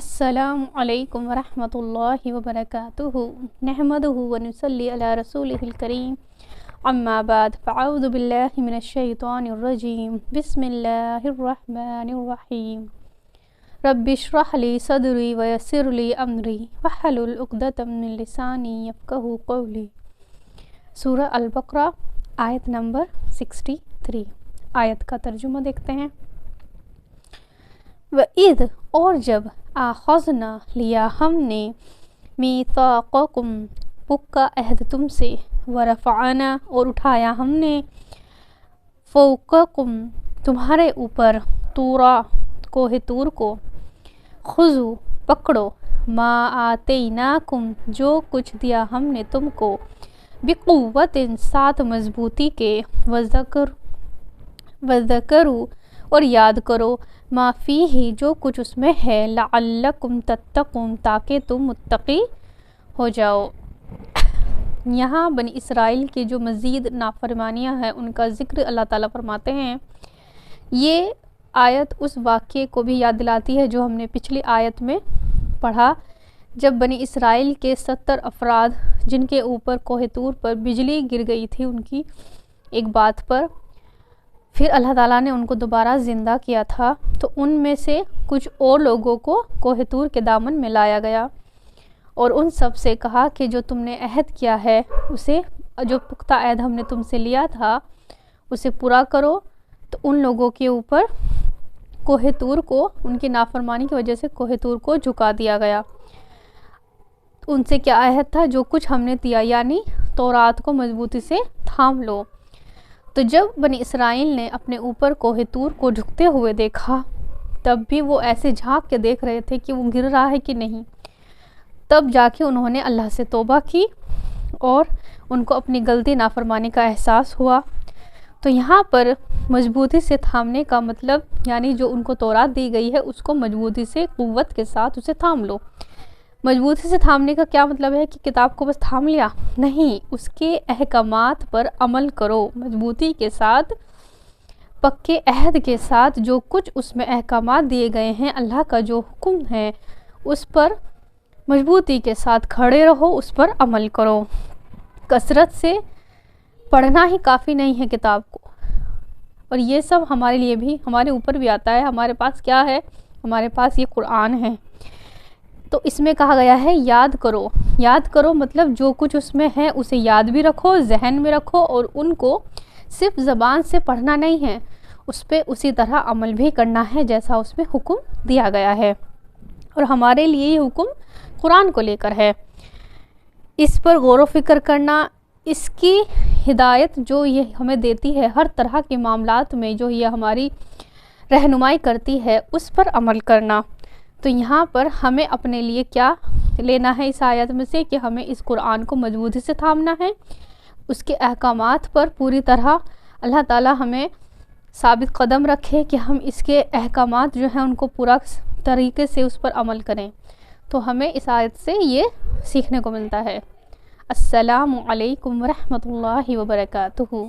السلام علیکم ورحمۃ اللہ وبرکاتہ نحمدہ ونصلی علی رسولہ الکریم اما بعد فاعوذ باللہ من الشیطان الرجیم بسم اللہ الرحمن الرحیم رب اشرح لی صدری ویسر لی امری واحلل عقدۃ من لسانی یفقہوا قولی۔ سورہ البقرہ آیت نمبر 63۔ آیت کا ترجمہ دیکھتے ہیں۔ وَإِذْ اور جب آخذنا لیا ہم نے میثاقکم پکا عہد تم سے، ورفعنا اور اٹھایا ہم نے فوقکم تمہارے اوپر طورا کوہ طور کو، خذوا پکڑو ما آتیناکم جو کچھ دیا ہم نے تم کو، بقوت ساتھ مضبوطی کے، وذکروا اور یاد کرو ما فیہ جو کچھ اس میں ہے، لعلکم تتقون تاکہ تم متقی ہو جاؤ۔ یہاں بنی اسرائیل کی جو مزید نافرمانیاں ہیں ان کا ذکر اللہ تعالیٰ فرماتے ہیں۔ یہ آیت اس واقعے کو بھی یاد دلاتی ہے جو ہم نے پچھلی آیت میں پڑھا، جب بنی اسرائیل کے 70 افراد جن کے اوپر کوہ طور پر بجلی گر گئی تھی ان کی ایک بات پر، پھر اللہ تعالیٰ نے ان کو دوبارہ زندہ کیا تھا، تو ان میں سے کچھ اور لوگوں کو کوہ طور کے دامن میں لایا گیا اور ان سب سے کہا کہ جو تم نے عہد کیا ہے اسے، جو پختہ عہد ہم نے تم سے لیا تھا اسے پورا کرو۔ تو ان لوگوں کے اوپر کوہ طور کو ان کی نافرمانی کی وجہ سے کوہ طور کو جھکا دیا گیا۔ ان سے کیا عہد تھا؟ جو کچھ ہم نے دیا، یعنی تورات کو مضبوطی سے تھام لو۔ تو جب بنی اسرائیل نے اپنے اوپر کوہ طور کو جھکتے ہوئے دیکھا، تب بھی وہ ایسے جھانک کے دیکھ رہے تھے کہ وہ گر رہا ہے کہ نہیں۔ تب جا کے انہوں نے اللہ سے توبہ کی اور ان کو اپنی غلطی نافرمانی کا احساس ہوا۔ تو یہاں پر مضبوطی سے تھامنے کا مطلب، یعنی جو ان کو تورات دی گئی ہے اس کو مضبوطی سے قوت کے ساتھ اسے تھام لو۔ مضبوطی سے تھامنے کا کیا مطلب ہے کہ کتاب کو بس تھام لیا؟ نہیں، اس کے احکامات پر عمل کرو مضبوطی کے ساتھ، پکے عہد کے ساتھ۔ جو کچھ اس میں احکامات دیے گئے ہیں، اللہ کا جو حکم ہے اس پر مضبوطی کے ساتھ کھڑے رہو، اس پر عمل کرو۔ کثرت سے پڑھنا ہی کافی نہیں ہے کتاب کو، اور یہ سب ہمارے لیے بھی، ہمارے اوپر بھی آتا ہے۔ ہمارے پاس کیا ہے؟ ہمارے پاس یہ قرآن ہے۔ تو اس میں کہا گیا ہے یاد کرو۔ یاد کرو مطلب جو کچھ اس میں ہے اسے یاد بھی رکھو، ذہن میں رکھو، اور ان کو صرف زبان سے پڑھنا نہیں ہے، اس پہ اسی طرح عمل بھی کرنا ہے جیسا اس میں حکم دیا گیا ہے۔ اور ہمارے لیے یہ حکم قرآن کو لے کر ہے۔ اس پر غور و فکر کرنا، اس کی ہدایت جو یہ ہمیں دیتی ہے ہر طرح کے معاملات میں، جو یہ ہماری رہنمائی کرتی ہے، اس پر عمل کرنا۔ تو یہاں پر ہمیں اپنے لیے کیا لینا ہے اس آیت میں سے، کہ ہمیں اس قرآن کو مضبوطی سے تھامنا ہے، اس کے احکامات پر پوری طرح اللہ تعالیٰ ہمیں ثابت قدم رکھے کہ ہم اس کے احکامات جو ہیں ان کو پورا طریقے سے اس پر عمل کریں۔ تو ہمیں اس آیت سے یہ سیکھنے کو ملتا ہے۔ السلام علیکم ورحمۃ اللہ وبرکاتہ۔